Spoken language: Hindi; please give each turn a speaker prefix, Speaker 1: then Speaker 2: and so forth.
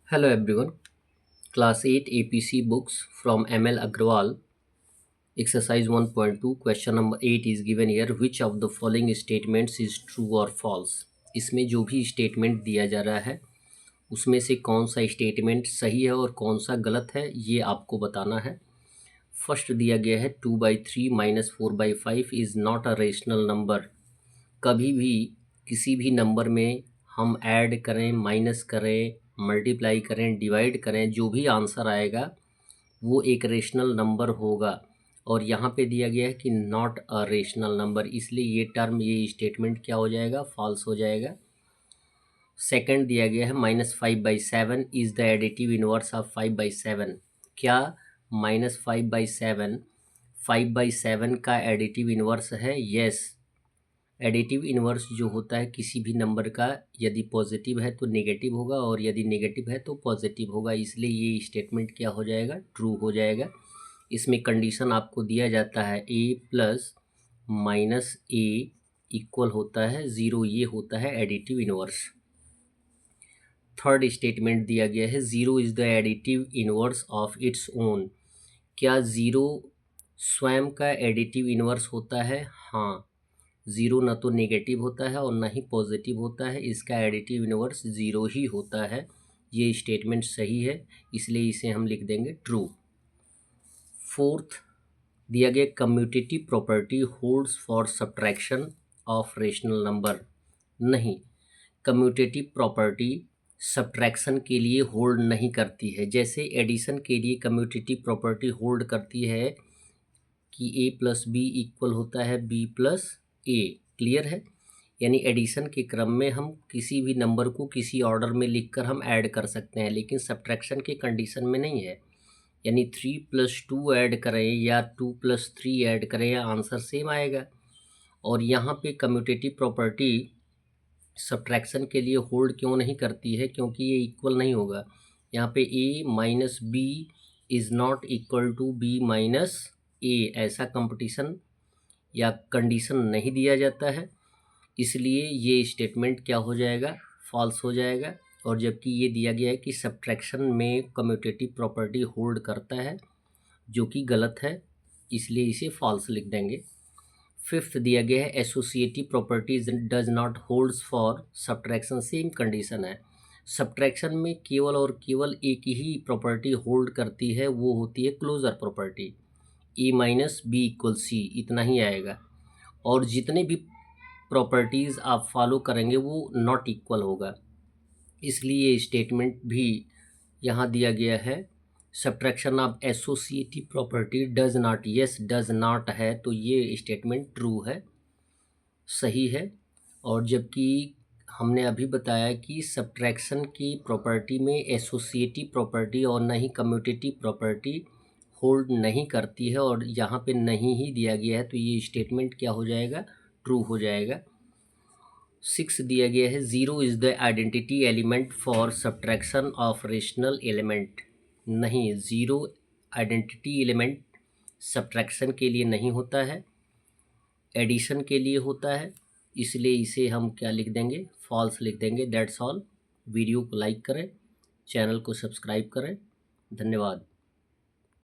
Speaker 1: Hello everyone. Class 8 APC books from ML Agrawal. Exercise 1.2 question number 8 is given here. Which of the following statements is true or false? इसमें जो भी स्टेटमेंट दिया जा रहा है उसमें से कौन सा स्टेटमेंट सही है और कौन सा गलत है ये आपको बताना है। फर्स्ट दिया गया है 2/3 minus 4/5 is not a rational number. कभी भी किसी भी नंबर में हम ऐड करें, माइनस करें, मल्टीप्लाई करें, डिवाइड करें, जो भी आंसर आएगा वो एक रेशनल नंबर होगा। और यहाँ पे दिया गया है कि नॉट अ रेशनल नंबर, इसलिए ये टर्म, ये स्टेटमेंट क्या हो जाएगा, फॉल्स हो जाएगा। सेकंड दिया गया है -5/7 is the additive inverse of 5/7। क्या -5/7 5/7 का एडिटिव इनवर्स है? यस। एडिटिव इनवर्स जो होता है किसी भी नंबर का, यदि पॉजिटिव है तो नेगेटिव होगा और यदि नेगेटिव है तो पॉजिटिव होगा, इसलिए ये स्टेटमेंट क्या हो जाएगा, ट्रू हो जाएगा। इसमें कंडीशन आपको दिया जाता है a plus minus A equal होता है 0, ये होता है एडिटिव इनवर्स। थर्ड स्टेटमेंट दिया गया है 0 is the additive inverse of its own. क्या 0 स्वयं का एडिटिव इनवर्स होता है? हाँ। 0 ना तो नेगेटिव होता है और ना ही पॉजिटिव होता है, इसका एडिटिव इनवर्स 0 ही होता है। ये स्टेटमेंट सही है, इसलिए इसे हम लिख देंगे ट्रू। फोर्थ दिया गया commutative property holds for subtraction of rational number. नहीं, कम्यूटेटिव प्रॉपर्टी सब्ट्रैक्शन के लिए होल्ड नहीं करती है। जैसे एडिशन के लिए कम्यूटेटिव प्रॉपर्टी होल्ड करती है कि a प्लस बी इक्वल होता है b प्लस ए। क्लियर है? यानी एडिशन के क्रम में हम किसी भी नंबर को किसी ऑर्डर में लिखकर हम ऐड कर सकते हैं, लेकिन सब्ट्रैक्शन के कंडीशन में नहीं है। यानी 3+2 ऐड करें या 2+3 ऐड करें, या आंसर सेम आएगा। और यहाँ पे कम्यूटेटिव प्रॉपर्टी सब्ट्रैक्शन के लिए होल्ड क्यों नहीं करती है? क्योंकि ये इक्वल नहीं होगा। यहाँ पे a minus B is not equal to b minus A, ऐसा कंपटीशन या कंडीशन नहीं दिया जाता है, इसलिए ये स्टेटमेंट क्या हो जाएगा, फॉल्स हो जाएगा। और जबकि ये दिया गया है कि सब्ट्रैक्शन में कम्यूटेटिव प्रॉपर्टी होल्ड करता है, जो कि गलत है, इसलिए इसे फॉल्स लिख देंगे। फिफ्थ दिया गया है associative properties does not holds for subtraction. Same condition है। सब्ट्रैक्शन में केवल और केवल एक ही प्रॉपर्टी होल्ड करती है, वो होती है क्लोजर प्रॉपर्टी। ए माइनस बी इक्वल सी, इतना ही आएगा। और जितने भी प्रॉपर्टीज़ आप फॉलो करेंगे वो नॉट इक्वल होगा, इसलिए ये स्टेटमेंट भी यहाँ दिया गया है। Subtraction of associative property does not, yes does not है, तो ये स्टेटमेंट ट्रू है, सही है। और जबकि हमने अभी बताया कि सब्ट्रैक्शन की प्रॉपर्टी में एसोसिएटिव प्रॉपर्टी और ना ही कम्यूटेटिव प्रॉपर्टी होल्ड नहीं करती है, और यहाँ पे नहीं ही दिया गया है, तो ये स्टेटमेंट क्या हो जाएगा, ट्रू हो जाएगा। 6 दिया गया है 0 is the identity element for subtraction of rational element. नहीं, 0 आइडेंटिटी एलिमेंट सब्ट्रैक्शन के लिए नहीं होता है, एडिशन के लिए होता है, इसलिए इसे हम क्या लिख देंगे, फॉल्स लिख देंगे। That's all. वीडियो को लाइक करें, चैनल को सब्सक्राइब करें। धन्यवाद।